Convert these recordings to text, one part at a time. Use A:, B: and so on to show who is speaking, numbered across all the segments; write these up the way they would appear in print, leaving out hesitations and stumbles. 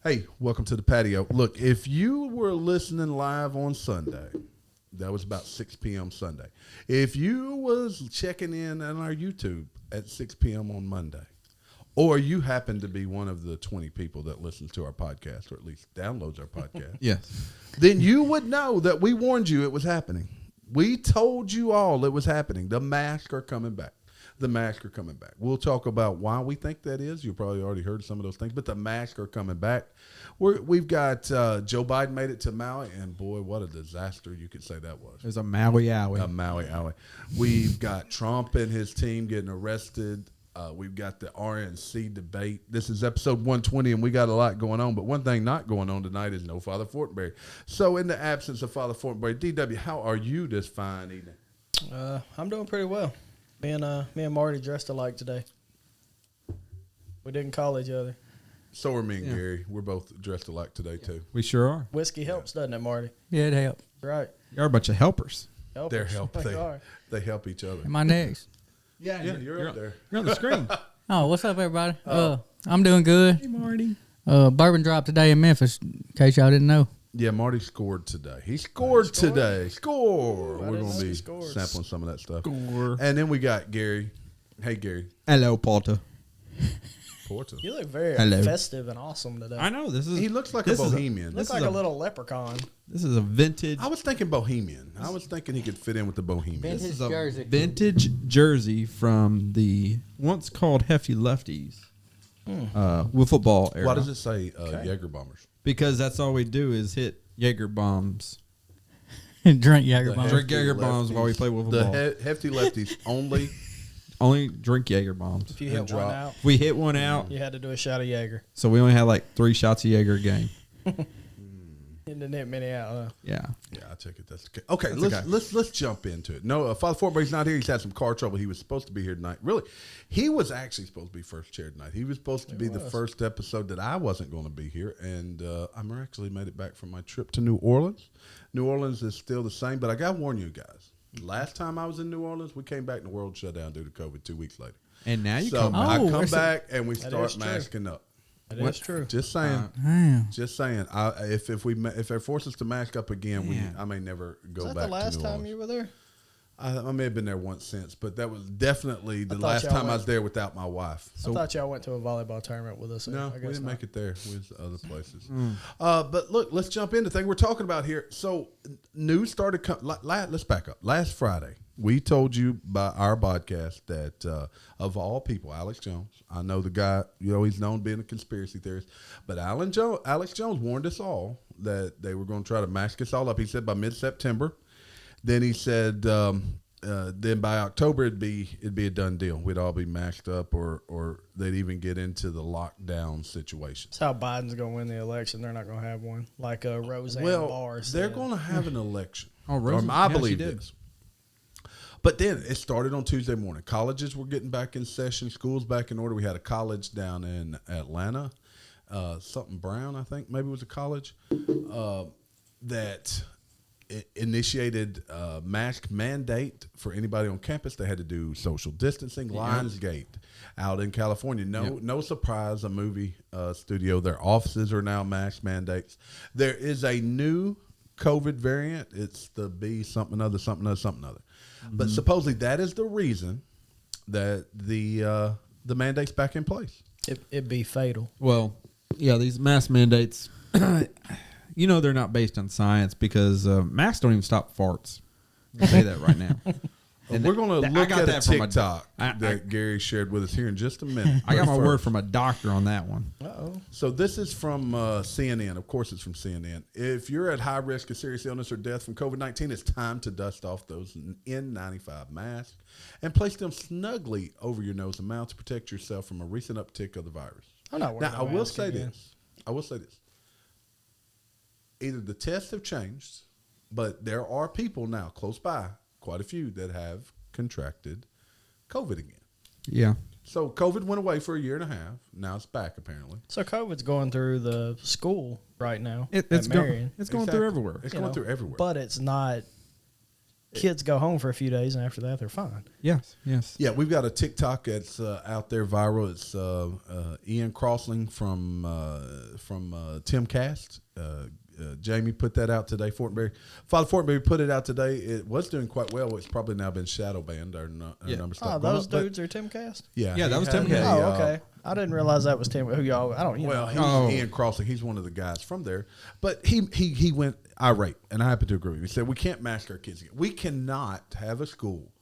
A: Hey, welcome to the patio. Look, if you were listening live on Sunday, that was about 6 p.m. Sunday. If you was checking in on our YouTube at 6 p.m. on Monday, or you happen to be one of the 20 people that listens to our podcast, or at least downloads our podcast,
B: Yes.
A: then you would know that we warned you it was happening. We told you all it was happening. The masks are coming back. The masks are coming back. We'll talk about why we think that is. You probably already heard some of those things, but the masks are coming back. We've got Joe Biden made it to Maui, and boy, what a disaster you could say that was.
B: There's a Maui Wowie.
A: A Maui Wowie. We've got Trump and his team getting arrested. We've got the RNC debate. This is episode 120, and we got a lot going on. But one thing not going on tonight is no Father Fortenberry. So in the absence of Father Fortenberry, DW, how are you this fine evening?
C: I'm doing pretty well. Me and Marty dressed alike today. We didn't call each other.
A: So are me and Gary. We're both dressed alike today, too.
B: We sure are.
C: Whiskey helps, doesn't it, Marty?
D: Yeah, it helps.
C: Right.
B: You're a bunch of helpers.
A: They're help. They help each other.
D: Am I next?
A: Yeah, you're up there.
B: You're on the screen.
D: Oh, what's up, everybody? I'm doing good.
B: Hey, Marty.
D: Bourbon dropped today in Memphis, in case y'all didn't know.
A: Yeah, Marty scored today. He scored today. Score.
C: I
A: We're
C: didn't
A: going
C: know
A: to
C: he
A: be
C: scored.
A: sampling some of that stuff.
B: Score.
A: And then we got Gary. Hey, Gary.
B: Hello, Porter.
A: Porter.
C: You look very
B: Hello.
C: festive and awesome today.
B: I know this is.
A: He looks like a
B: this is
A: bohemian.
C: Look like a little leprechaun.
B: This is a vintage.
A: I was thinking bohemian. I was thinking he could fit in with the bohemian.
D: Vintage
B: This is a
D: jersey.
B: vintage jersey from the once called Hefty Lefties with football era.
A: Why does it say Jaeger Bombers?
B: Because that's all we do is hit Jaeger bombs.
D: Drink Jaeger
A: The
D: bomb.
B: Drink Jaeger bombs while we play wiffle
A: The
B: ball.
A: hefty lefties only.
B: Only drink Jaeger bombs.
C: If you
A: And
C: hit
A: drop.
C: one out,
B: If we hit one out,
C: you had to do a shot of Jaeger.
B: so we only had like 3 shots of Jaeger a game.
C: And didn't hit many out, huh?
B: Yeah.
A: Yeah, I take it. That's okay. Okay,
B: That's
A: let's jump into it. No, Father Fortenberry's not here. He's had some car trouble. He was supposed to be here tonight. Really, he was actually supposed to be first chair tonight. He was supposed to be the first episode that I wasn't going to be here, and I miraculously made it back from my trip to New Orleans. New Orleans is still the same, but I got to warn you guys. Last time I was in New Orleans, we came back and the world shut down due to COVID 2 weeks later.
B: And now you
A: So
B: come back.
A: I
D: Oh,
A: come
D: is it-
A: back and we
C: That
A: start
C: is true.
A: masking up.
C: That is true.
A: Just saying.
D: Damn.
A: Just saying. If they force us to mask up again, I may never go
C: Was that
A: back.
C: the last
A: to New
C: time
A: Orleans.
C: you were there?
A: I may have been there once since, but that was definitely the
C: thought
A: last
C: y'all
A: time I
C: went-
A: was there without my wife.
C: I thought y'all went to a volleyball tournament with us.
A: No,
C: I
A: we
C: guess
A: didn't
C: not.
A: make it there. We was other places. But look, let's jump into the thing we're talking about here. So news started. Let's back up. Last Friday, we told you by our podcast that of all people, Alex Jones. I know the guy. You know, he's known being a conspiracy theorist, but Alex Jones warned us all that they were going to try to mask us all up. He said by mid-September. Then he said. Then by October it'd be a done deal. We'd all be masked up, or they'd even get into the lockdown situation.
C: That's how Biden's going to win the election. They're not going to have one. Like Roseanne Barr
A: They're
C: said.
A: going to have an election.
B: Oh, Roseanne-
A: I
B: yeah, she
A: believe
B: did.
A: this. But then it started on Tuesday morning. Colleges were getting back in session. Schools back in order. We had a college down in Atlanta, something Brown, I think, maybe it was a college, that initiated a mask mandate for anybody on campus. They had to do social distancing. Lionsgate out in California. No surprise, a movie studio. Their offices are now mask mandates. There is a new COVID variant. It's the B something other. But supposedly that is the reason that the mandate's back in place.
C: It'd be fatal.
B: Well, yeah, these mask mandates, you know, they're not based on science because masks don't even stop farts. I'll say that right now.
A: And we're going to look
B: got
A: at a
B: that from a-
A: TikTok
B: I-
A: that Gary shared with us here in just a minute.
B: I got my
A: But
B: word
A: first-
B: from a doctor on that one.
C: Uh-oh.
A: So this is from CNN. Of course, it's from CNN. If you're at high risk of serious illness or death from COVID-19, it's time to dust off those N95 masks and place them snugly over your nose and mouth to protect yourself from a recent uptick of the virus.
C: I'm not wearing
A: Now,
C: no
A: I will
C: mask
A: say
C: again.
A: this. Either the tests have changed, but there are people now close by, quite a few, that have contracted COVID again.
B: Yeah.
A: So COVID went away for a year and a half. Now it's back, apparently.
C: So COVID's going through the school right now.
B: It's
C: at
B: going
C: Marion.
B: it's going
A: Exactly.
B: through everywhere.
A: It's
C: You
A: going
C: know,
A: through everywhere.
C: But it's not kids go home for a few days, and after that, they're fine.
B: Yes.
A: Yeah, we've got a TikTok that's out there viral. It's Ian Crossling from Timcast. Jamie put that out today. Father Fortenberry put it out today. It was doing quite well. It's probably now been shadow banned. Our numbers.
C: Oh, those dudes are Timcast?
A: Yeah,
B: that was
A: Tim.
B: Timcast.
C: Oh, okay. I didn't realize that was Tim. Who y'all? I don't.
A: Ian Crossling. He's one of the guys from there. But he went irate, and I happen to agree with him. He said we can't mask our kids again. We cannot have a school.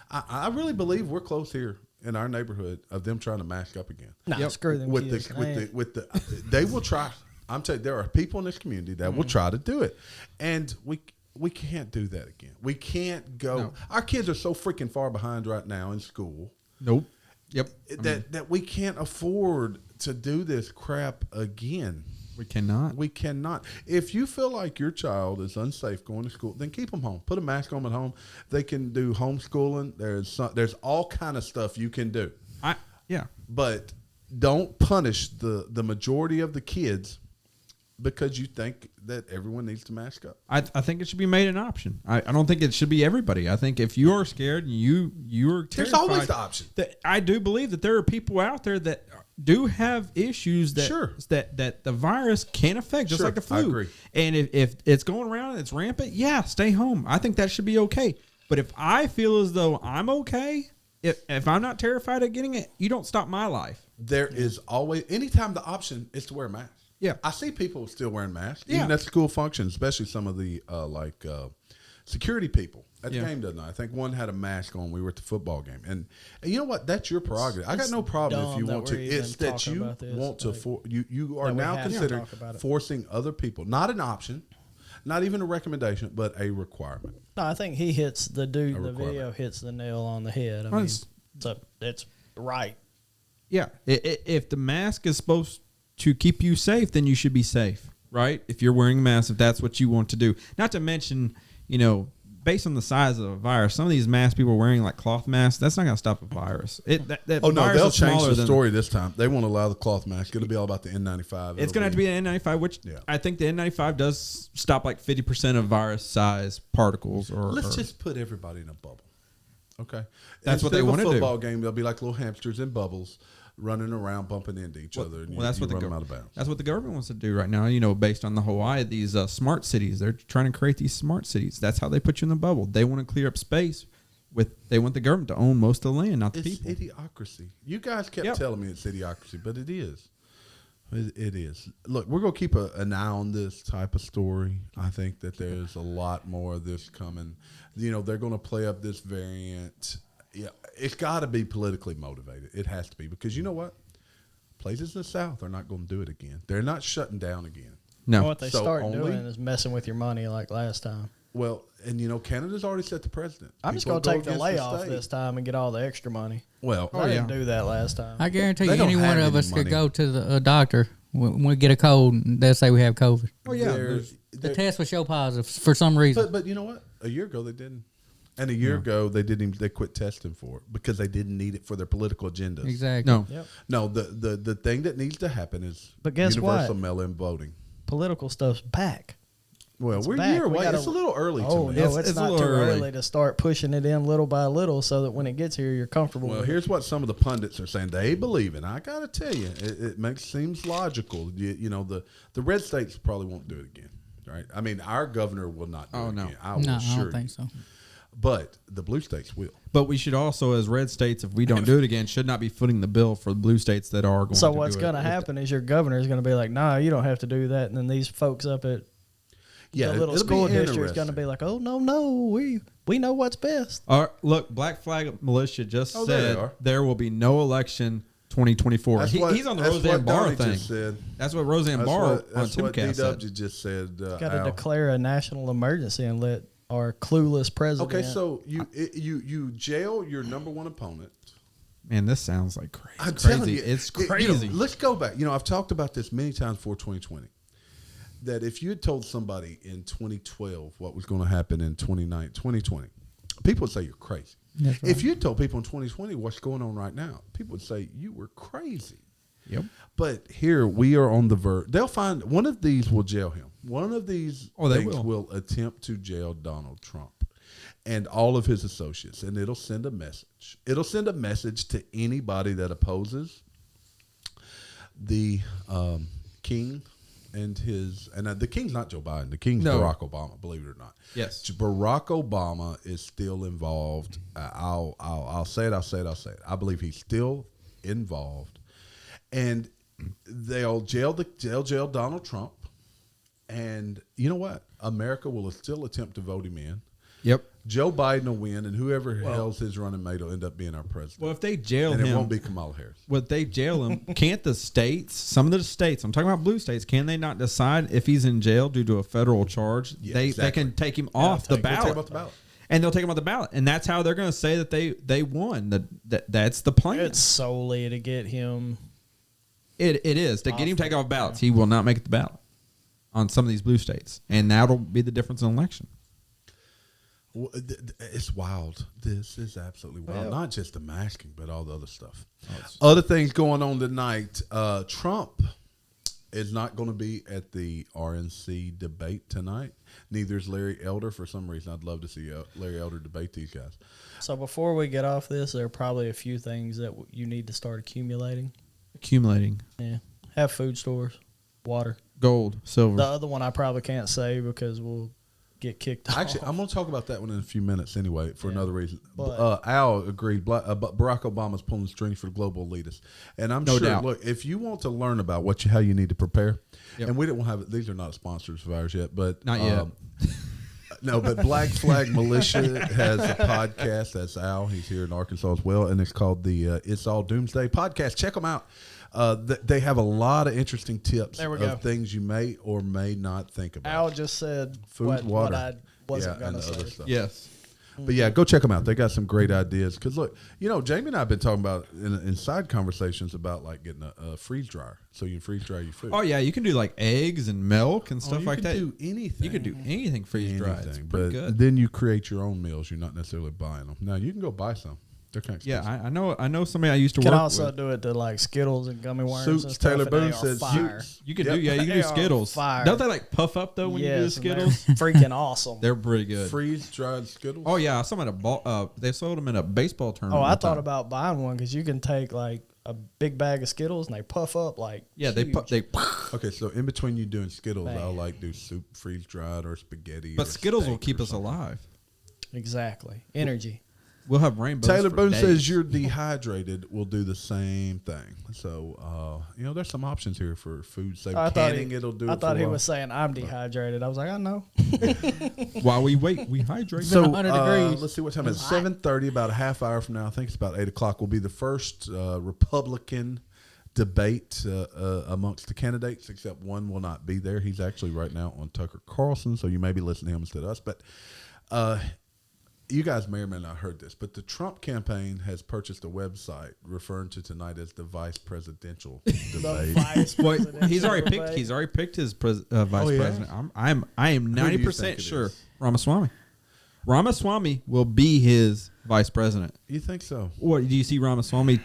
A: I really believe we're close here in our neighborhood of them trying to mask up again.
C: Nah, screw them kids.
A: They will try. I'm telling you, there are people in this community that will try to do it, and we can't do that again. We can't go. No. Our kids are so freaking far behind right now in school.
B: Nope. Yep.
A: That we can't afford to do this crap again.
B: We cannot.
A: We cannot. If you feel like your child is unsafe going to school, then keep them home. Put a mask on at home. They can do homeschooling. There's all kind of stuff you can do. But don't punish the majority of the kids because you think that everyone needs to mask up.
B: I think it should be made an option. I don't think it should be everybody. I think if you are scared and you're terrified,
A: there's always the option.
B: I do believe that there are people out there that do have issues that the virus can affect, just like the flu.
A: I agree.
B: And if it's going around and it's rampant, stay home. I think that should be okay. But if I feel as though I'm okay, if I'm not terrified of getting it, you don't stop my life.
A: There is always, anytime the option is to wear a mask.
B: Yeah.
A: I see people still wearing masks, even at school functions, especially some of the security people at the game the other night. I think one had a mask on. We were at the football game. And you know what? That's your prerogative. I got no problem if you want to. It's that you want to you are now considering forcing other people. Not an option, not even a recommendation, but a requirement.
C: No, I think he hits the video hits the nail on the head. I mean, it's right.
B: Yeah. If the mask is supposed to keep you safe, then you should be safe, right? If you're wearing a mask, if that's what you want to do. Not to mention, based on the size of a virus, some of these masks people are wearing, like cloth masks, that's not going to stop a virus.
A: They'll change the story this time. They won't allow the cloth mask. It'll be all about the N95.
B: It's going to have to be an N95, which I think the N95 does stop like 50% of virus size particles.
A: Let's just put everybody in a bubble, okay?
B: That's what they want to do.
A: Football game, they'll be like little hamsters in bubbles, running around, bumping into each other. And
B: that's what
A: run them out of bounds.
B: That's what the government wants to do right now. Based on the Hawaii, these smart cities, they're trying to create these smart cities. That's how they put you in the bubble. They want to clear up space. They want the government to own most of the land, not the people.
A: It's idiocracy. You guys kept telling me it's idiocracy, but it is. It is. Look, we're going to keep an eye on this type of story. I think that there's a lot more of this coming. They're going to play up this variant. Yeah, it's got to be politically motivated. It has to be, because you know what? Places in the South are not going to do it again. They're not shutting down again.
B: No.
C: What they start doing is messing with your money like last time.
A: Well, and Canada's already set the precedent.
C: I'm just going to take the layoff this time and get all the extra money.
A: Well,
C: I didn't do that last time.
D: I guarantee you, any one of us could go to the doctor when we get a cold. They'll say we have COVID.
B: Oh yeah,
D: the test will show positive for some reason.
A: But you know what? A year ago they didn't. And a year ago, they quit testing for it because they didn't need it for their political agendas.
D: Exactly.
B: No.
C: Yep.
A: No, the thing that needs to happen is
C: universal
A: mail-in voting.
C: Political stuff's back.
A: Well, we're a year away. It's a little early to me.
C: No, it's not too early to start pushing it in little by little so that when it gets here, you're comfortable with
A: here's what some of the pundits are saying. They believe it. I got to tell you, it seems logical. The red states probably won't do it again, right? I mean, our governor will not do it again.
D: I don't think so.
A: But the blue states will.
B: But we should also, as red states, if we don't do it again, should not be footing the bill for the blue states that are going to do it.
C: So what's going to happen is your governor is going to be like, nah, you don't have to do that. And then these folks up at the little school district is going to be like, oh, no, we know what's best.
B: Look, Black Flag Militia just said there will be no election 2024. He's on the Roseanne Barr thing. That's what Roseanne Barr on Timcast said.
A: DW just said.
C: Got to declare a national emergency and let our clueless president.
A: Okay, so you jail your number one opponent.
B: Man, this sounds like crazy.
A: I'm telling you,
B: it's crazy.
A: Let's go back. I've talked about this many times before 2020. That if you had told somebody in 2012 what was going to happen in 2020, people would say you're crazy.
D: Right.
A: If you had told people in 2020 what's going on right now, people would say you were crazy.
B: Yep.
A: But here we are on the verge. They'll find one of these will jail him. One of these things will attempt to jail Donald Trump. and all of his associates, and it'll send a message. It'll send a message to anybody that opposes the king and the king's not Joe Biden. The king's Barack Obama, believe it or not.
B: Yes,
A: Barack Obama is still involved. I'll say it. I believe he's still involved, and they'll jail Donald Trump. And you know what? America will still attempt to vote him in.
B: Yep.
A: Joe Biden will win, and whoever hell's his running mate will end up being our president.
B: Well, if they jail him,
A: it won't be Kamala Harris.
B: Well, if they jail him, can't the states, some of the states, I'm talking about blue states, can they not decide if he's in jail due to a federal charge?
A: Yeah,
B: they can take him off the ballot.
A: Take him off the ballot.
B: And they'll take him off the ballot. And that's how they're going to say that they won. That's the plan.
C: It's solely to get him.
B: It is. To get him taken off ballots, he will not make it the ballot on some of these blue states. And that'll be the difference in election.
A: Well, it's wild. This is absolutely wild.
C: Well,
A: not just the masking, but all the other stuff. Other things going on tonight. Trump is not going to be at the RNC debate tonight. Neither is Larry Elder. For some reason, I'd love to see Larry Elder debate these guys.
C: So before we get off this, there are probably a few things that you need to start accumulating.
B: Yeah.
C: Have food stores, water.
B: Gold, silver.
C: The other one I probably can't say because we'll get kicked off.
A: Actually, I'm going to talk about that one in a few minutes anyway for another reason.
C: But,
A: Al agreed. Barack Obama's pulling strings for the global elitists. And I'm
B: No
A: sure,
B: doubt.
A: look, if you want to learn about how you need to prepare, and we don't have, these are not sponsors of ours yet, but.
B: Not yet.
A: No, but Black Flag Militia has a podcast. That's Al. He's here in Arkansas as well. And it's called the It's All Doomsday podcast. Check them out. They have a lot of interesting tips of things you may or may not think about.
C: Al just said
A: food, water,
C: what I wasn't going to say.
A: other stuff.
B: Yes.
A: But yeah, go check them out. They got some great ideas. Because look, Jamie and I have been talking about in side conversations about like getting a freeze dryer so you can freeze dry your food.
B: Oh yeah, you can do like eggs and milk and stuff like that.
A: You can do anything.
B: You can do anything freeze dried. It's pretty good.
A: Then you create your own meals. You're not necessarily buying them. Now you can go buy some. They're kind of expensive.
B: Yeah, I know somebody I used to work with.
C: You can also do it to like Skittles and gummy worms
A: Soups,
C: and stuff.
A: Taylor
C: and
A: Boone
C: they are
A: says
C: fire.
B: You can do Skittles.
C: Fire.
B: Don't they like puff up though when you do the Skittles?
C: Freaking awesome.
B: They're pretty good.
A: Freeze dried Skittles.
B: Oh yeah, I saw them at a ball. They sold them in a baseball tournament.
C: Oh, I thought about buying one because you can take like a big bag of Skittles and they puff up like
B: huge.
A: Okay, so in between you doing Skittles, I'll like do soup freeze dried or spaghetti.
B: But
A: or
B: Skittles will
A: steak
B: keep
A: or
B: us
A: something.
B: alive.
C: Exactly. Energy.
B: We'll have rainbows.
A: Taylor
B: for
A: Boone
B: days.
A: says you're dehydrated. We'll do the same thing. So, there's some options here for food safety.
C: I thought he was saying I'm dehydrated. I was like, I know.
B: While we wait, we hydrate.
A: So
D: 100 degrees.
A: let's see what time it is. 7:30, about a half hour from now. I think it's about 8 o'clock. Will be the first Republican debate amongst the candidates, except one will not be there. He's actually right now on Tucker Carlson, so you may be listening to him instead of us. But you guys may or may not have heard this, but the Trump campaign has purchased a website referring to tonight as the vice presidential debate.
B: He's already picked his vice president. I am 90% sure Ramaswamy. Ramaswamy will be his vice president.
A: You think so?
B: What do you see Ramaswamy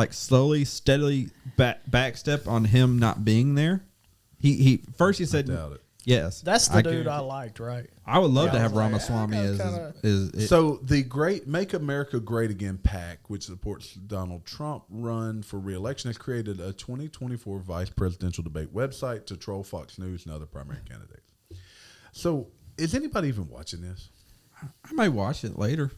B: slowly, steadily backstep on him not being there? He first said
A: I doubt it.
B: Yes,
C: that's the dude I liked, right?
B: I would love to have Ramaswamy as
A: so the great Make America Great Again PAC, which supports Donald Trump run for re-election, has created a 2024 vice presidential debate website to troll Fox News and other primary candidates. So is anybody even watching this?
B: I might watch it later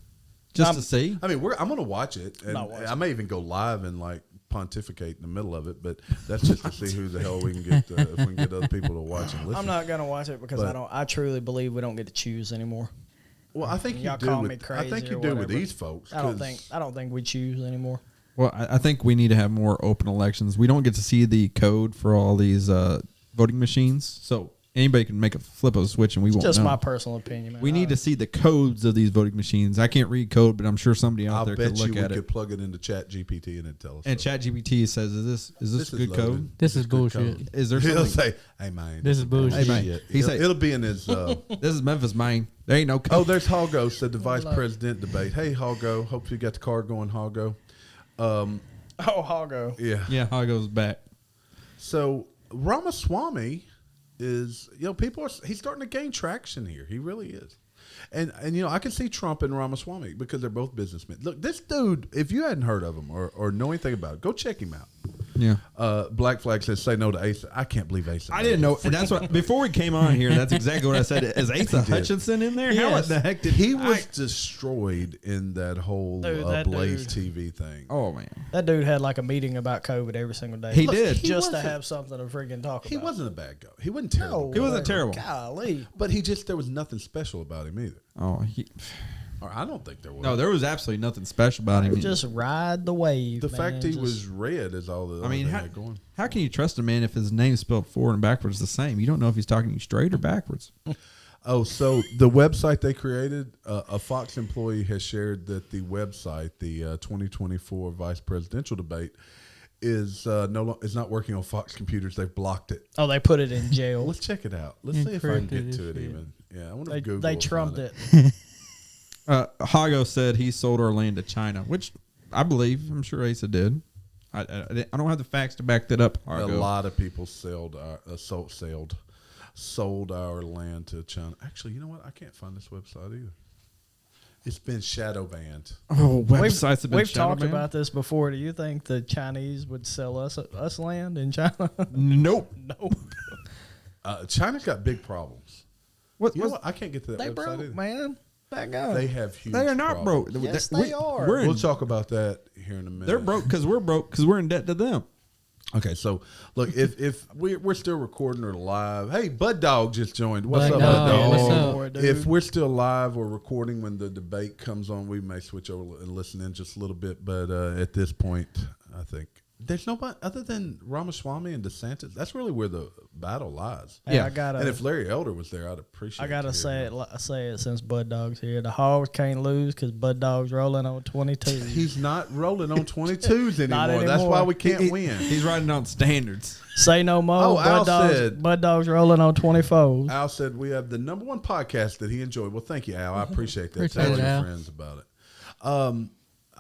B: just to see.
A: I mean, I'm going to watch it, and I may even go live and like pontificate in the middle of it, but that's just to see who the hell we can get if we can get other people to watch and listen.
C: I'm not gonna watch it because I truly believe we don't get to choose anymore.
A: Well, I think
C: y'all
A: you do.
C: call me crazy.
A: I think you
C: or
A: do
C: whatever.
A: with these folks.
C: I don't think we choose anymore.
B: Well, I think we need to have more open elections. We don't get to see the code for all these voting machines, so anybody can make a flip of a switch and we won't know.
C: Just my personal opinion, man.
B: We need to see the codes of these voting machines. I can't read code, but I'm sure somebody out there could look at it.
A: We could plug it into Chat GPT and it tell us.
B: And Chat GPT says, "Is this good code?
D: This is bullshit.
B: Is there
A: He'll
B: something?"
A: say, "Hey man,
D: This is bullshit.
B: Hey, man.
A: It'll be in his.
B: This is Memphis, man. There ain't no code.
A: Oh, there's Hoggo said the vice president debate. Hey Hoggo, hope you got the car going, Hoggo.
C: Hoggo.
B: Yeah, how it goes back.
A: So Ramaswamy is, he's starting to gain traction here. He really is. And I can see Trump and Ramaswamy because they're both businessmen. Look, this dude, if you hadn't heard of him or know anything about it, go check him out.
B: Yeah.
A: Black Flag says, say no to Asa. I can't believe Asa.
B: I didn't know. And that's what, before we came on here, that's exactly what I said. Is Asa Hutchinson in there?
C: Yes.
B: How the heck did
A: he was destroyed in that whole Blaze TV thing?
B: Oh, man.
C: That dude had like a meeting about COVID every single day.
B: He did.
C: Just to have something to freaking talk about.
A: He wasn't a bad guy. He wasn't terrible.
C: No,
B: He wasn't terrible.
C: Golly.
A: But there was nothing special about him either.
B: Oh,
A: Or I don't think there was.
B: no, there was absolutely nothing special about him.
C: Just ride the wave.
A: The
C: man.
A: fact he was red is all that had going.
B: How can you trust a man if his name's spelled forward and backwards the same? You don't know if he's talking to you straight or backwards.
A: Oh, so the website they created, a Fox employee has shared that the website, the 2024 vice presidential debate, is not working on Fox computers. They've blocked it.
C: Oh, they put it in jail.
A: Let's check it out. Let's see if I can get to it even. Yeah, I wonder if Google
C: They
A: will
C: trumped
A: find
C: it.
B: Hago said he sold our land to China, which I believe. I'm sure Asa did. I don't have the facts to back that up.
A: A
B: Hago.
A: lot of people sold our land to China. Actually, you know what? I can't find this website either. It's been shadow banned.
B: Oh, websites have been
C: We've
B: shadow
C: talked
B: banned?
C: about this before. Do you think the Chinese would sell us land in China?
B: Nope.
C: Nope.
A: China's got big problems.
B: What?
A: You know what? I can't get to that
C: They
A: website
C: broke,
A: either.
C: man. That guy.
A: They have huge
B: They are not
A: problems.
B: broke.
C: Yes, they are.
A: We'll talk about that here in a minute.
B: They're broke because we're in debt to them.
A: Okay, so look, if we're still recording or live, hey, Bud Dog just joined. What's
D: Bud
A: up,
D: Dog,
A: Bud Dog?
D: what's up?
A: If we're still live or recording when the debate comes on, we may switch over and listen in just a little bit. But at this point, I think there's nobody other than Ramaswamy and DeSantis. That's really where the battle lies.
C: Hey,
B: Yeah.
A: And if Larry Elder was there, I'd appreciate.
C: I gotta
A: to
C: say
A: hear
C: it. Say it since Bud Dog's here. The Hogs can't lose because Bud Dog's rolling on 22.
A: He's not rolling on 22s
C: Not
A: anymore. That's
C: anymore.
A: why we can't win.
B: He's riding on standards.
C: Say no more.
A: Oh, Al said-
C: Bud Dog's rolling on 24s.
A: Al said we have the number one podcast that he enjoyed. Well, thank you, Al. I appreciate that.
D: Appreciate
A: Tell
D: it,
A: your
D: Al.
A: friends about it.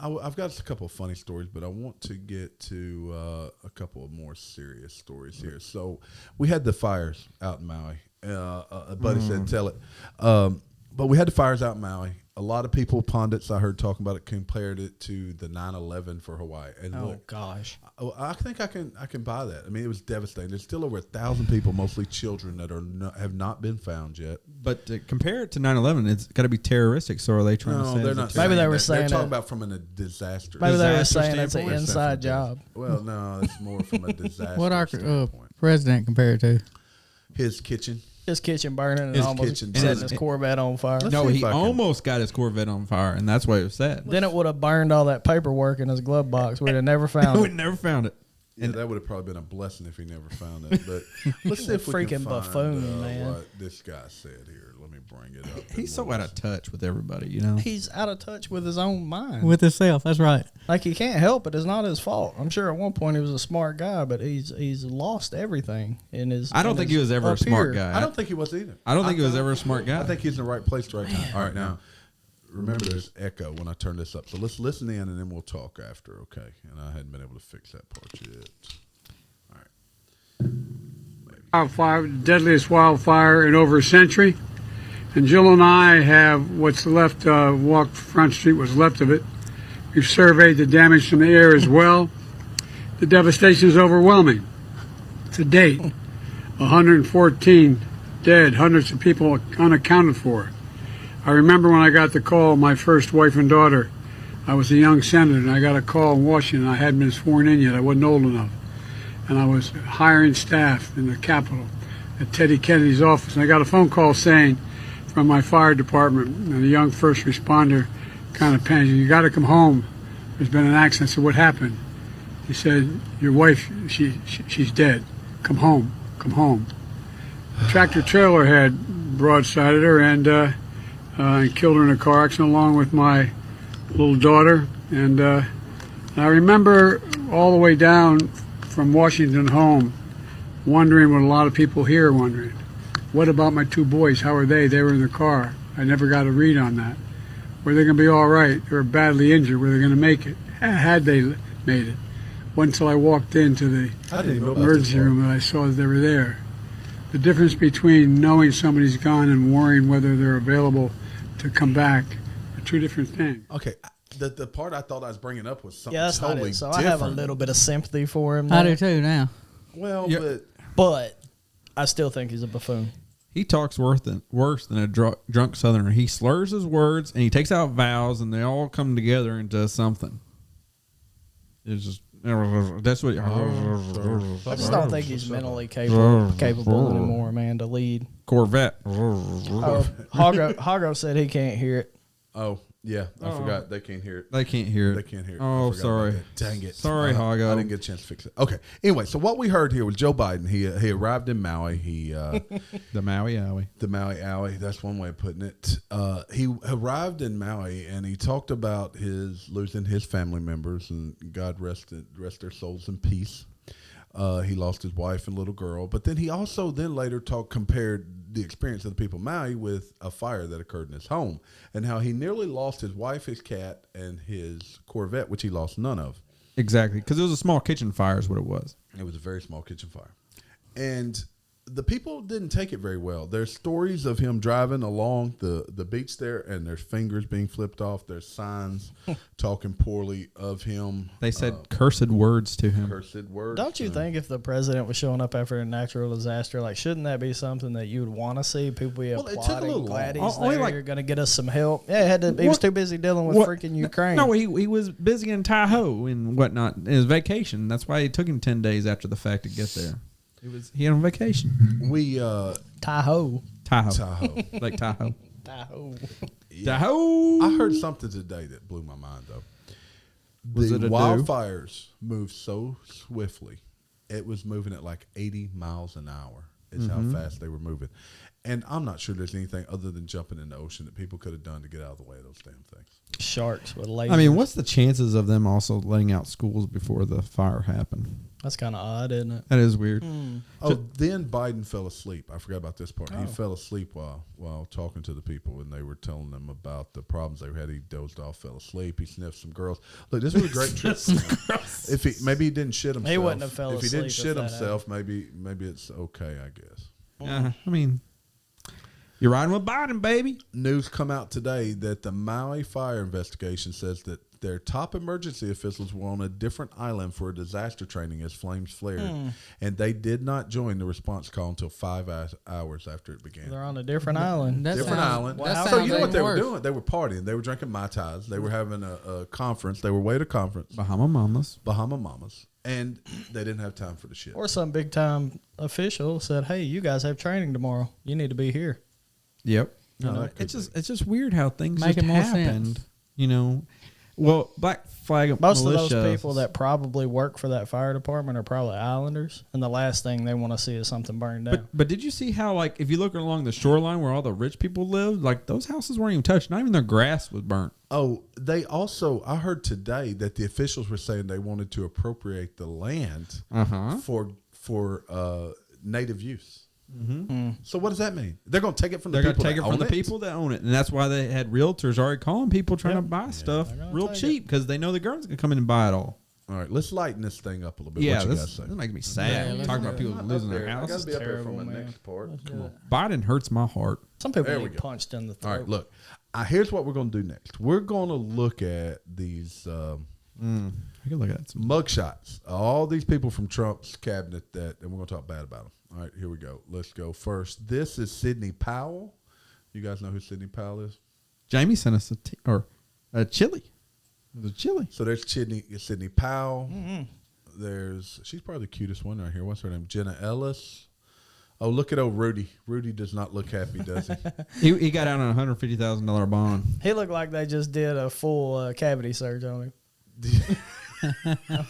A: I've got a couple of funny stories, but I want to get to a couple of more serious stories here. So we had the fires out in Maui. A buddy said, tell it. But we had the fires out in Maui. A lot of people, pundits I heard talking about it, compared it to the 9/11 for Hawaii. And
C: Oh
A: look,
C: gosh.
A: I think I can buy that. I mean, it was devastating. There's still over 1,000 people, mostly children, that have not been found yet.
B: But to compare it to 9/11, it's got to be terroristic. So are they trying to say?
A: they're
B: it's a
A: not.
C: Maybe they were
A: that.
C: saying
A: they're talking
C: that-
A: about from a disaster.
C: Maybe they were
B: Disaster
C: saying it's an
B: standpoint?
C: inside job.
A: Well, no, it's more from a disaster
D: What our
A: standpoint.
D: president compared to?
A: His kitchen.
C: His kitchen burning and
A: His
C: almost
A: kitchen
C: setting
A: burning.
C: his Corvette on fire.
A: Let's
B: No,
A: see
B: he
A: if I can-
B: almost got his Corvette on fire, and that's why it was sad.
C: Then it would have burned all that paperwork in his glove box. We'd have never found
B: we
C: it.
B: never found it.
A: Yeah, that would have probably been a blessing if he never found it. But let's see if we can
C: Freaking
A: find
C: buffoon, man.
A: what this guy said here. Let me bring it up.
B: He's so out of touch with everybody, you know.
C: He's out of touch with his own mind.
D: With himself, that's right.
C: Like he can't help it. It's not his fault. I'm sure at one point he was a smart guy, but he's lost everything in his.
B: I don't
C: in
B: think
C: his
B: he was ever a
C: up
B: smart
C: here.
B: guy.
A: I don't think he was either.
B: I don't think he was ever a smart guy.
A: I think he's in the right place at the right time. All right, now, remember there's echo when I turn this up. So let's listen in and then we'll talk after, okay? And I hadn't been able to fix that part yet. All right.
E: Wildfire, deadliest wildfire in over a century. And Jill and I have what's left, walked Front Street, what's left of it. We've surveyed the damage from the air as well. The devastation is overwhelming. To date, 114 dead, hundreds of people unaccounted for. I remember when I got the call, my first wife and daughter, I was a young senator, and I got a call in Washington. I hadn't been sworn in yet. I wasn't old enough. And I was hiring staff in the Capitol at Teddy Kennedy's office. And I got a phone call saying from my fire department, and a young first responder kind of panicked, "You got to come home. There's been an accident." I said, "What happened?" He said, "Your wife, she's dead. Come home. Come home." The tractor trailer had broadsided her and killed her in a car accident along with my little daughter. And I remember all the way down from Washington home wondering what a lot of people here are wondering. What about my two boys? How are they? They were in the car. I never got a read on that. Were they going to be all right? They were badly injured. Were they going to make it? Had they made it? Wasn't until I walked into the emergency room that I saw that they were there. The difference between knowing somebody's gone and worrying whether they're available to come back are two different things.
A: Okay. The part I thought I was bringing up was something
C: that's
A: totally
C: not it. So
A: different.
C: I have a little bit of sympathy for him.
D: I
C: there.
D: do too now.
A: Well,
B: Yeah.
C: But I still think he's a buffoon.
B: He talks worse than a drunk Southerner. He slurs his words and he takes out vowels, and they all come together into something. It's just that's what.
C: I just don't think he's mentally capable anymore, man, to lead.
B: Corvette.
C: Hago said he can't hear it.
A: Oh, yeah. I forgot. They can't hear it.
B: They can't hear it.
A: They can't hear it.
B: Oh,
A: I forgot
B: sorry.
A: about that. Dang it.
B: Sorry, Hago.
A: I didn't get a chance to fix it. Okay. Anyway, so what we heard here was Joe Biden. He arrived in Maui.
B: The Maui Wowie.
A: The Maui Wowie. That's one way of putting it. He arrived in Maui and he talked about his losing his family members, and God rest their souls in peace. He lost his wife and little girl, but then he also later compared the experience of the people of Maui with a fire that occurred in his home, and how he nearly lost his wife, his cat, and his Corvette, which he lost none of.
B: Exactly, because it was a small kitchen fire is what it was.
A: It was a very small kitchen fire. And the people didn't take it very well. There's stories of him driving along the beach there, and there's fingers being flipped off. There's signs talking poorly of him.
B: They said cursed words to him.
A: Cursed words.
C: Don't you think if the president was showing up after a natural disaster, like, shouldn't that be something that you would want to see? People be applauding, glad he's there, you're going to get us some help. Yeah, he was too busy dealing with freaking Ukraine.
B: No, he was busy in Tahoe and whatnot. His vacation. That's why it took him 10 days after the fact to get there. He on vacation.
C: Tahoe.
B: Like Tahoe.
C: Tahoe.
A: Yeah.
B: Tahoe.
A: I heard something today that blew my mind, though.
B: Was
A: the
B: it a
A: wildfires moved so swiftly. It was moving at like 80 miles an hour is how fast they were moving. And I'm not sure there's anything other than jumping in the ocean that people could have done to get out of the way of those damn things.
C: Sharks with lasers.
B: I mean, what's the chances of them also letting out schools before the fire happened?
C: That's kind of odd, isn't it?
B: That is weird.
A: Oh, then Biden fell asleep. I forgot about this part. He fell asleep while talking to the people, and they were telling them about the problems they had. He dozed off, fell asleep. He sniffed some girls. Look, this was a great trip. If maybe he didn't shit himself.
C: He wouldn't have fell
A: asleep. If he didn't shit himself, maybe it's okay, I guess.
B: I mean, you're riding with Biden, baby.
A: News come out today that the Maui fire investigation says that their top emergency officials were on a different island for a disaster training as flames flared, and they did not join the response call until 5 hours after it began.
C: They're on a different island.
A: Different island. So you know what they were doing? They were partying. They were drinking Mai Tais. They were having a conference. They were away at a conference.
B: Bahama Mamas.
A: And they didn't have time for the shit.
C: Or some big time official said, "Hey, you guys have training tomorrow. You need to be here."
B: Yep. It's just weird how things just happened. You know, well, Black Flag
C: Most
B: militia,
C: of those people that probably work for that fire department are probably islanders, and the last thing they want to see is something burned down.
B: But did you see how, like, if you look along the shoreline where all the rich people lived, like, those houses weren't even touched. Not even their grass was burnt.
A: Oh, they also, I heard today that the officials were saying they wanted to appropriate the land for native use. So what does that mean? They're going to take it from the people that own it? They're going to take it from the
B: people that own it. And that's why they had realtors already calling people trying to buy stuff real cheap because they know the government's going to come in and buy it all.
A: All right, let's lighten this thing up a little bit.
B: Yeah,
A: what you
B: this
A: guys say?
B: making me sad. Talking about people losing their houses.
A: I got to be up here for my next part. Come on.
B: Biden hurts my heart.
C: Some people get punched in the throat.
A: All right, look. Here's what we're going to do next. We're going to look at these
B: We can look at some
A: mugshots. All these people from Trump's cabinet and we're going to talk bad about them. All right, here we go. Let's go first. This is Sidney Powell. You guys know who Sidney Powell is?
B: Jamie sent us a chili. It was a chili.
A: So there's Sidney Powell. She's probably the cutest one right here. What's her name? Jenna Ellis. Oh, look at old Rudy. Rudy does not look happy, does he?
B: He got out on a $150,000 bond.
C: He looked like they just did a full cavity search on him.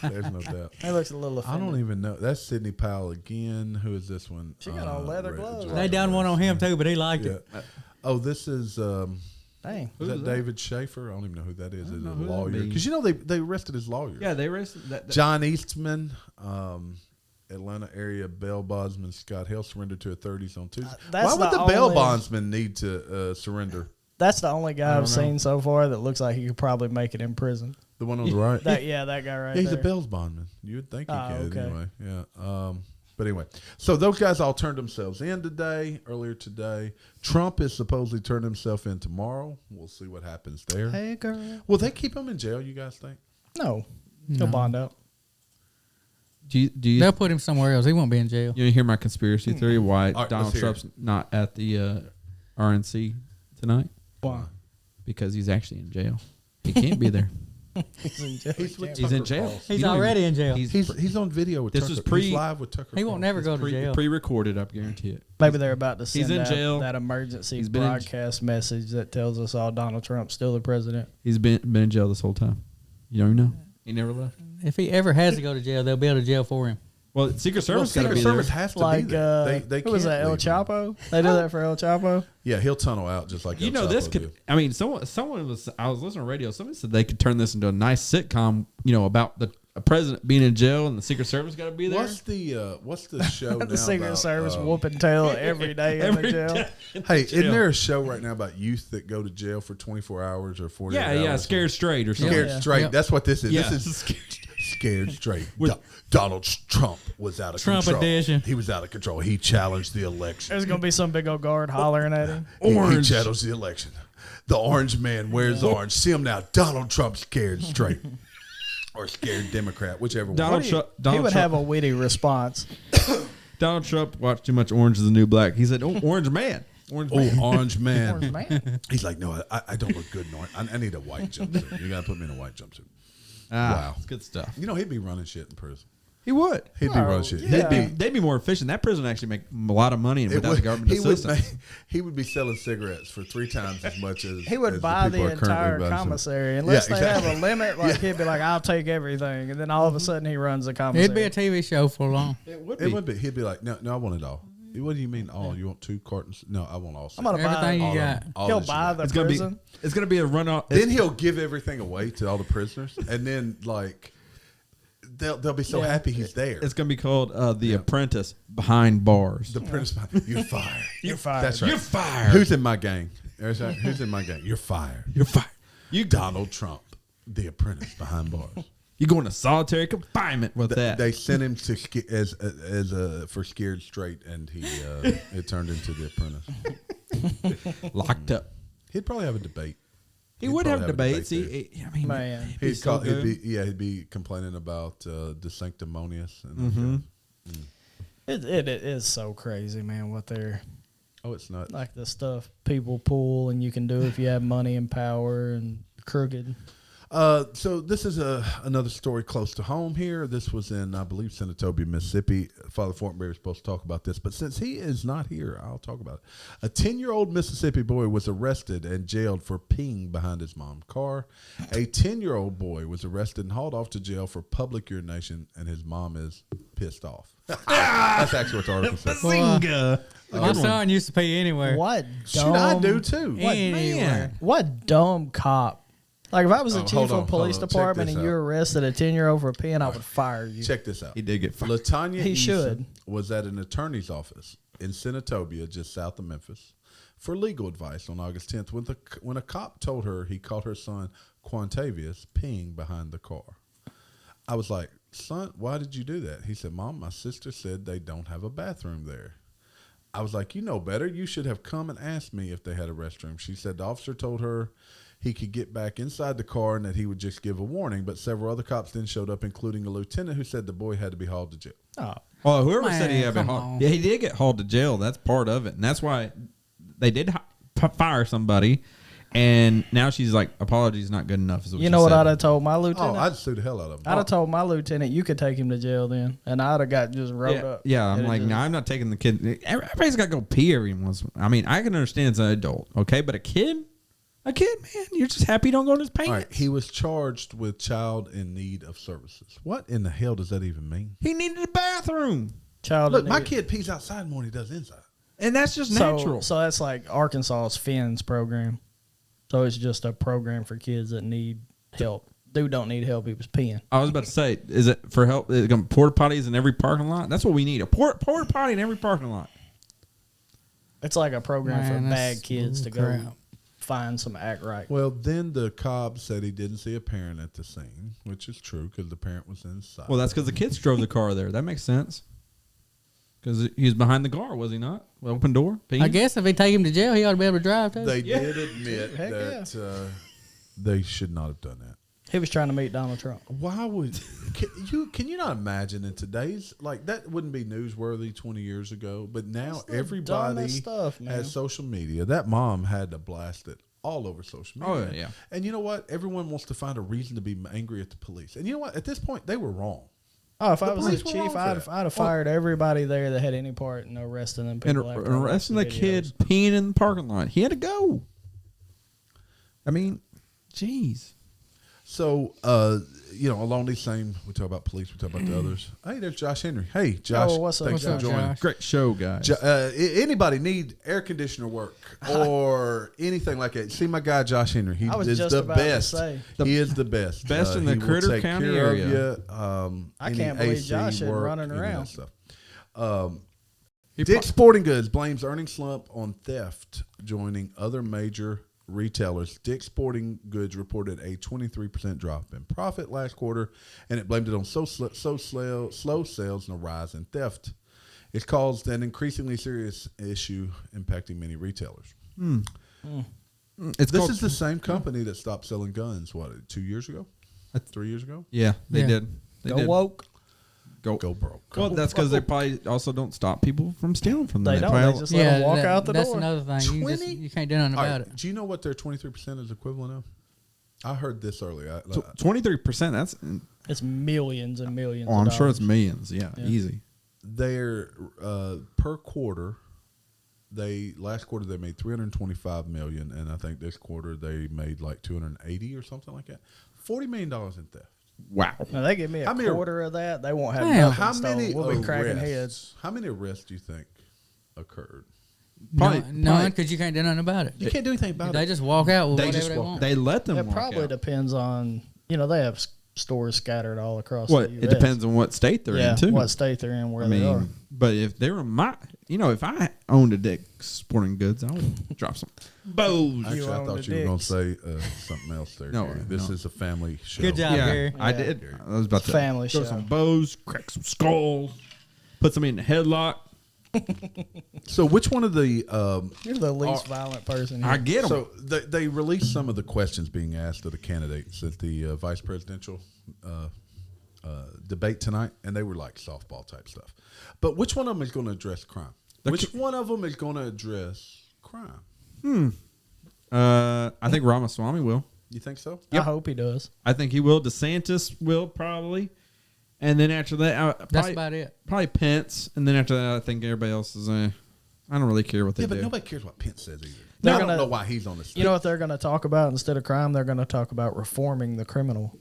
A: There's no doubt.
C: He looks a little offended.
A: I don't even know. That's Sidney Powell again. Who is this one?
C: She got on leather gloves.
D: They done one on him too, but he liked it.
A: Oh, this is
C: dang.
A: Is that David Schaefer? I don't even know who that is. Is it a lawyer? Because you know they arrested his lawyer.
B: Yeah, they arrested that.
A: John Eastman, Atlanta area bail bondsman Scott Hale surrendered to authorities on Tuesday. Why would the bail bondsman need to surrender?
C: That's the only guy I've seen so far that looks like he could probably make it in prison.
A: The one on the right?
C: That guy right there.
A: He's a bail bondman. You would think he could anyway. Yeah. But anyway, so those guys all turned themselves in earlier today. Trump is supposedly turning himself in tomorrow. We'll see what happens there.
C: Hey, girl.
A: Will they keep him in jail, you guys think?
C: No. He'll bond out.
B: Do you,
D: They'll put him somewhere else. He won't be in jail.
B: You hear my conspiracy theory why
A: right,
B: Donald Trump's not at the RNC tonight?
C: Why?
B: Because he's actually in jail. He can't be there.
C: He's in jail.
B: He's in jail.
D: He's already in jail.
A: He's on video with
B: This
A: Tucker.
B: was
A: He's live with Tucker.
D: He won't never go to jail.
B: Pre-recorded, I guarantee it.
C: Maybe they're about to send
B: in
C: out
B: jail.
C: that emergency
B: He's been
C: broadcast message that tells us all Donald Trump's still the president.
B: He's been in jail this whole time. You don't even know. He never left.
D: If he ever has to go to jail, they'll be able to jail for him.
B: Well, Secret Service got to
A: Secret
B: be
A: Service
B: there.
A: has to
C: Like,
A: be there. They
C: who was
A: can't
C: that, El
A: leave him.
C: Chapo? They do that for El Chapo?
A: Yeah, he'll tunnel out just like
B: You
A: El
B: know, this
A: Chapo
B: could.
A: did.
B: I mean, someone was. I was listening to radio. Somebody said they could turn this into a nice sitcom. You know, about a president being in jail and the Secret Service got to be there.
A: What's the show now
C: The Secret
A: about,
C: Service whooping tail every day in the jail.
A: Hey, isn't there a show right now about youth that go to jail for 24 hours or 48 hours?
B: Yeah, Scared Straight or something.
A: Scared
C: Yeah.
A: Straight.
D: Yep.
A: That's what this is.
B: Yeah.
A: This is Scared Straight. Donald Trump was out of
D: Trump
A: control.
D: edition.
A: He was out of control. He challenged the election.
C: There's going to be some big old guard hollering at him.
A: He challenged the election. The orange man wears orange. See him now. Donald Trump scared straight. Or scared Democrat, whichever
B: Donald
A: one.
B: Trump.
C: He
B: Donald
C: would
B: Trump,
C: have a witty response.
B: Donald Trump watched too much Orange Is the New Black. He said, "Oh, Orange Man." Orange Man.
A: Oh, orange man.
C: Orange man.
A: He's like, no, I don't look good in orange. I need a white jumpsuit. You got to put me in a white jumpsuit. Wow.
B: It's good stuff.
A: You know, he'd be running shit in prison.
B: He would.
A: He'd be running shit.
C: yeah.
B: They'd be more efficient. That prison actually make a lot of money and without the government assistance.
A: He would be selling cigarettes for 3 times as much as
C: He would
A: as
C: buy
A: people
C: the
A: are currently
C: entire
A: buying
C: commissary unless
A: Yeah,
C: they have
A: exactly.
C: a limit. Like he'd be like, "I'll take everything," and then all of a sudden he runs the commissary.
D: It'd be a TV show for long.
B: It would
A: It would be. He'd be like, no, I want it all. What do you mean all? You want 2 cartons? No, I want all.
C: I'm gonna buy
D: Everything
C: all
D: you
C: of
D: got.
C: them.
A: all
C: He'll
A: that you
C: buy
A: got.
C: the
B: It's gonna
C: prison.
B: It's gonna be a runoff.
A: Then he'll give everything away to all the prisoners, and then like they'll be so happy he's there.
B: It's gonna be called The Apprentice Behind Bars.
A: The prince, you're fired.
C: You're fired.
A: That's right.
B: You're fired.
A: Who's in my gang? Who's in my gang? You're fired.
B: You're fired.
A: You Donald Trump, the apprentice behind bars.
B: You're going to solitary confinement with that.
A: They sent him to for scared straight, and he it turned into the apprentice.
B: Locked up.
A: He'd probably have a debate.
B: He
A: He'd
B: would
A: probably
B: have debates.
A: there.
B: I mean,
C: Man.
B: he'd be
A: He'd
B: so
A: call,
B: good.
A: he'd be complaining about the sanctimonious. And
C: It is so crazy, man. What they're
A: oh, it's not.
C: like the stuff people pull and you can do if you have money and power and crooked.
A: So this is another story close to home here. This was in, I believe, Senatobia, Mississippi. Father Fortenberry was supposed to talk about this, but since he is not here, I'll talk about it. A 10-year-old Mississippi boy was arrested and jailed for peeing behind his mom's car. A 10-year-old boy was arrested and hauled off to jail for public urination, and his mom is pissed off. That's actually what the article says.
B: Bazinga.
D: My son used to pee anywhere.
C: What
A: Should
C: dumb,
A: I do too?
D: Anywhere.
C: What dumb cop? Like if I was the chief
A: hold
C: of
A: on,
C: police
A: hold on. Check
C: department
A: this
C: and
A: out.
C: you arrested a 10-year-old for peeing, I would fire you.
A: Check this out.
B: He did get fired.
A: Latanya
C: He
A: Eason
C: should.
A: was at an attorney's office in Senatobia, just south of Memphis, for legal advice on August 10th when a cop told her he caught her son, Quantavius, peeing behind the car. I was like, son, why did you do that? He said, Mom, my sister said they don't have a bathroom there. I was like, you know better. You should have come and asked me if they had a restroom. She said the officer told her he could get back inside the car and that he would just give a warning, but several other cops then showed up, including a lieutenant who said the boy had to be hauled to jail.
C: Oh,
B: Well, whoever said he
D: Man,
B: had been
D: come
B: hauled.
D: on.
B: Yeah, he did get hauled to jail. That's part of it. And that's why they did fire somebody. And now she's like, apologies not good enough. Is what
C: you
B: she
C: know what
B: said.
C: I'd have told my
A: Oh,
C: lieutenant?
A: I'd sue the hell out of him.
C: I'd have told my lieutenant you could take him to jail then, and I'd have got just wrote up.
B: Yeah, I'm
C: It'd
B: like,
C: just-
B: no, I'm not taking the kid. Everybody's got to go pee every once. I mean, I can understand it's an adult, okay? But a kid, man, you're just happy you don't go in his pants.
A: All right, he was charged with child in need of services. What in the hell does that even mean?
B: He needed a bathroom.
C: Child
A: Look,
C: in
A: my
C: need.
A: kid pees outside more than he does inside.
B: And that's just natural.
C: So that's like Arkansas's FINS program. So it's just a program for kids that need help. Dude don't need help. He was peeing.
B: I was about to say, is it for help? Is it gonna porta potties in every parking lot? That's what we need. A porta potty in every parking lot.
C: It's like a program
D: Man,
C: for
D: that's
C: bad kids to
D: crap.
C: go find some act right.
A: Well, then the cop said he didn't see a parent at the scene, which is true because the parent was inside.
B: Well, that's because the kids drove the car there. That makes sense. Because he was behind the car, was he not? Open door?
D: I guess if they take him to jail, he ought to be able to drive, too.
A: They did admit that they should not have done that.
C: He was trying to meet Donald Trump.
A: Why would can you not imagine in today's that wouldn't be newsworthy 20 years ago, but now everybody has social media. That mom had to blast it all over social media.
B: Oh yeah.
A: And you know what? Everyone wants to find a reason to be angry at the police. And you know what? At this point, they were wrong.
C: Oh, if I was the chief, I'd have fired everybody there that had any part in arresting them people.
B: And arresting the kid peeing in the parking lot. He had to go. I mean, jeez.
A: So, along these same, we talk about police, we talk about the others. Hey, there's Josh Henry. Hey, Josh.
C: What's up,
A: thanks for joining.
D: Josh?
B: Great show, guys.
A: Anybody need air conditioner work or anything like that? See my guy, Josh Henry. He is the best. He is the best.
B: Best in the Critter County area.
C: I can't believe Josh is running around.
A: Dick's Sporting Goods blames earnings slump on theft, joining other major retailers. Dick's Sporting Goods reported a 23% drop in profit last quarter, and it blamed it on slow sales and a rise in theft. It's caused an increasingly serious issue impacting many retailers. This is the same company that stopped selling guns, 2 years ago? 3 years ago?
B: Yeah, they did. They did.
C: Woke.
A: Go broke.
B: Well, that's because they probably also don't stop people from stealing from them.
C: They don't. They just let them walk out the
D: that's
C: door.
D: That's another thing. You can't do nothing about it.
A: Do you know what their 23% is equivalent of? I heard this earlier.
B: 23%,
C: it's millions and millions.
B: I'm sure it's millions. Yeah, easy.
A: They're per quarter. Last quarter they made $325 million, and I think this quarter they made like $280 or something like that. $40 million in theft.
B: Wow.
C: Now they give me a quarter of that, they won't have nothing.
A: How many
C: we'll be cracking heads.
A: How many arrests do you think occurred?
D: Probably none, because you can't do nothing about it.
A: You can't do anything about it.
D: They just walk out with whatever they want.
B: They let them
C: It
B: walk
C: probably
B: out.
C: Depends on, they have stores scattered all across the U.S.
B: It depends on what state they're in, too.
C: What state they're in, where they are.
B: But if they were if I owned a Dick's Sporting Goods, I would drop some bows.
A: Actually, I thought you were going to say something else there.
B: No,
A: Gary. This is a family show.
D: Good job, Gary.
B: I did. I was about to
C: family
B: throw
C: show.
B: some bows, crack some skulls, put somebody in the headlock.
A: So which one of the
C: you're the least violent person here.
B: I get them.
A: So they released some of the questions being asked of the candidates at the vice presidential debate tonight, and they were like softball type stuff. But which one of them is going to address crime? Which one of them is going to address crime?
B: I think Ramaswamy will.
A: You think so?
C: I hope he does.
B: I think he will. DeSantis will probably. And then after that,
D: that's about it.
B: Probably Pence. And then after that, I think everybody else is, I don't really care what they do.
A: Yeah, but nobody cares what Pence says either.
C: I
A: don't know why he's on the stage.
C: You know what they're going to talk about instead of crime? They're going to talk about reforming the criminal.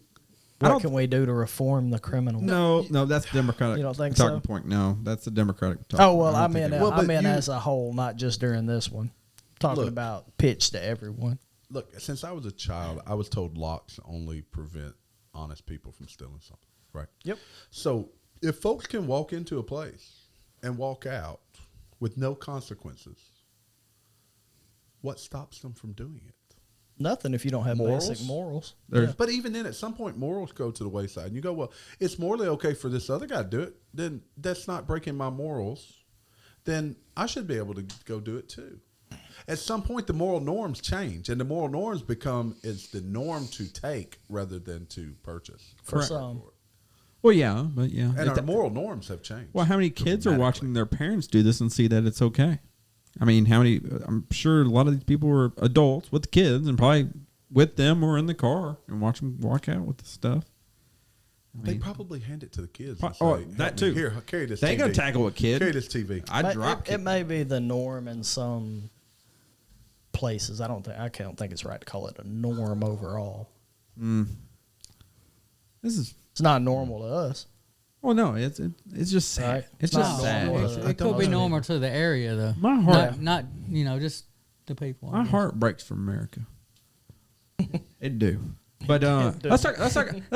C: What can we do to reform the criminal?
B: No, that's Democratic.
C: You don't think
B: talking
C: so?
B: point. No, that's the Democratic talk.
C: Oh, well, I meant as a whole, not just during this one. Talking about pitch to everyone.
A: Look, since I was a child, I was told locks only prevent honest people from stealing something, right? Yep. So if folks can walk into a place and walk out with no consequences, what stops them from doing it?
C: Nothing if you don't have basic morals.
A: Yeah. But even then, at some point, morals go to the wayside. And you go, well, it's morally okay for this other guy to do it. Then that's not breaking my morals. Then I should be able to go do it too. At some point, the moral norms change. And the moral norms it's the norm to take rather than to purchase.
C: For some.
B: Well, yeah, but yeah.
A: And our moral norms have changed.
B: Well, how many kids are watching their parents do this and see that it's okay? I mean, I'm sure a lot of these people were adults with kids and probably with them or in the car and watch them walk out with the stuff.
A: They probably hand it to the kids.
B: That too.
A: Here, carry this TV.
B: They ain't going to tackle a kid.
A: Carry this TV.
B: I'd drop
C: it. It may be the norm in some places. I don't think it's right to call it a norm overall.
B: It's
C: not normal to us.
B: Well, no, it's just sad.
C: Right.
B: It's just sad.
D: It could be normal to the area, though.
B: My heart,
D: not just the people.
B: My heart breaks for America. It do. But let's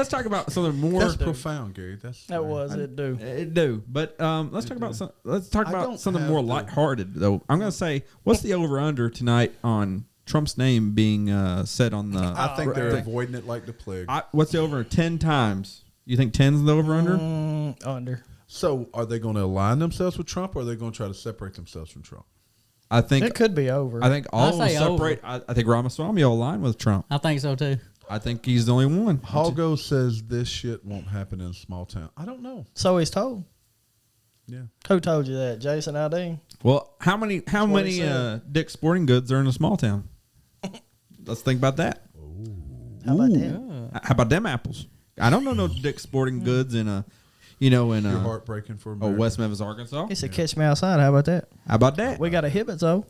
B: talk about something more.
A: That's profound, Gary.
C: It do.
B: It do. But let's talk about something more lighthearted, though. I'm going to say, what's the over under tonight on Trump's name being said on the?
A: I think they're avoiding it like the plague.
B: What's the over 10 times? You think 10's the over under?
C: Under.
A: So are they going to align themselves with Trump, or are they going to try to separate themselves from Trump?
B: I think
C: it could be over.
B: I think all of them separate. I think Ramaswamy will align with Trump.
D: I think so too.
B: I think he's the only one.
A: Hago says this shit won't happen in a small town. I don't know.
C: So he's told.
A: Yeah.
C: Who told you that? Jason Aldean?
B: Well, how many Dick's Sporting Goods are in a small town? Let's think about that.
C: How about that?
B: How about them apples? I don't know no Dick's Sporting Goods in a,
A: You're heartbreaking for America.
B: West Memphis, Arkansas.
C: He said, "Catch me outside." How about that?
B: How about that?
C: We got a Hibbets though.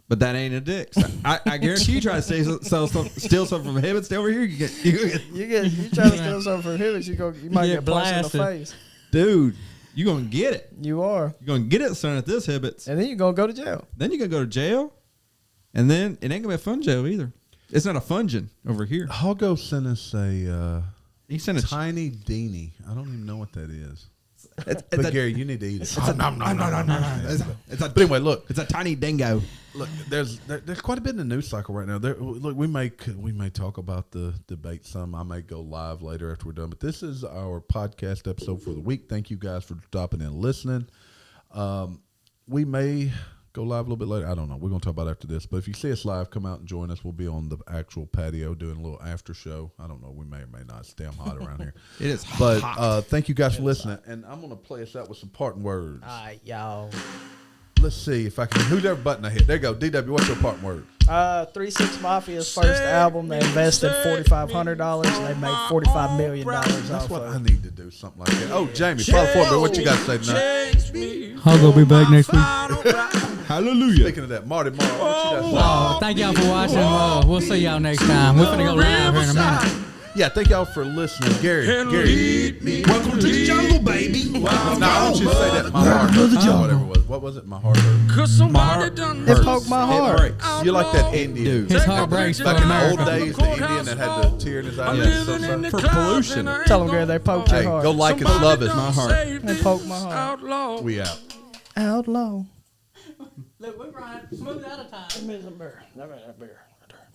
B: But that ain't a Dick's. I guarantee you try to steal something from Hibbets. Stay over here. You
C: try to steal something from Hibbets, you might get blasted in the face.
B: Dude, you gonna get it.
C: You are.
B: You're gonna get it, son, at this Hibbets.
C: And then you're gonna go to jail.
B: Then you're gonna go to jail. And then it ain't gonna be a fun jail either. It's not a fungin over here.
A: Hago sent us
B: He sent a
A: tiny Deanie. I don't even know what that is.
B: But
A: Gary, you need to eat it.
B: But
A: anyway, look,
B: it's a tiny dingo.
A: Look, there's quite a bit in the news cycle right now. Look, we may talk about the debate some. I may go live later after we're done. But this is our podcast episode for the week. Thank you guys for stopping in and listening. We may go live a little bit later. I don't know. We're going to talk about it after this. But if you see us live, come out and join us. We'll be on the actual patio doing a little after show. I don't know. We may or may not. It's damn hot around here.
B: It is
A: but,
B: hot.
A: But thank you guys for listening. And I'm going to play us out with some parting words.
C: All right, y'all.
A: Let's see if I can. Who's ever button I hit? There you go. DW, what's your parting word?
C: 3-6 Mafia's first album. They invested $4,500 and they made $45 million
A: That's
C: off
A: what
C: of
A: I need to do, something like that. Oh, Jamie, follow for me. What you got to say tonight?
D: I'll go be back next week.
B: Hallelujah.
A: Speaking of that, Marty, what you got to say?
D: Oh, thank y'all for watching. We'll see y'all next time. We're finna go live here in a minute.
A: Yeah, thank y'all for listening. Gary, welcome to the jungle, baby. No, I want you to say that. My heart hurts. Whatever it was. What was it? My heart hurts.
B: My heart
C: It poked my heart.
B: It breaks.
A: You like that Indian.
D: His heart breaks for
A: Back in the old
D: America.
A: days, the Indian that had the tear in his eye.
B: For pollution.
C: Tell them, Gary, they poked your
A: Hey,
C: heart.
A: go like and love us.
B: My heart.
C: They poked my heart.
A: We out.
C: Outlaw.
D: Look, we're running smooth out of time.
C: Give me some beer. Give me that beer.